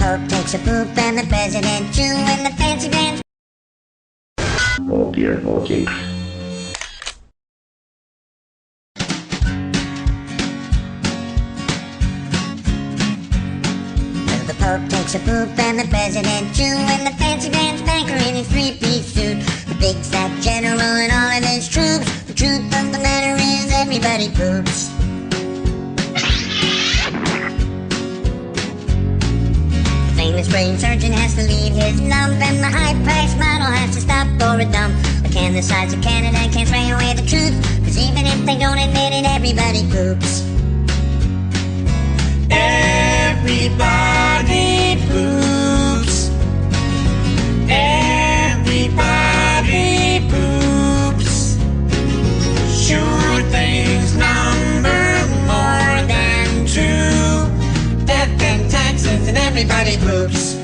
Pope takes a poop and the President too, and the fancy pants. Oh dear, okay. The Pope takes a poop and the President too, and the fancy pants banker in his three-piece suit, the big fat general and all of his troops. The truth of the matter is everybody poops. The famous brain surgeon has to leave his lump, and the high-priced model has to stop for a dump. But can the sides of Canada can't spray away the truth, 'cause even if they don't admit it, everybody poops. Everybody poops. Everybody poops. Sure things number more than two. Death and taxes and everybody poops.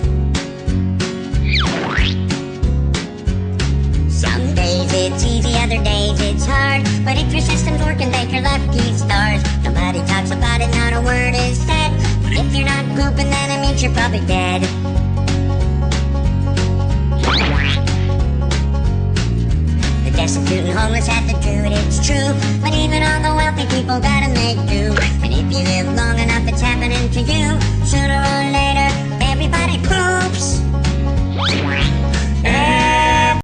Some days it's easy, other days it's hard, but if your system's working, thank your lucky stars. Nobody talks about it, not a word is said. But if you're not pooping, then it means you're probably dead. The destitute and homeless have to do it, it's true, but even all the wealthy people gotta make do.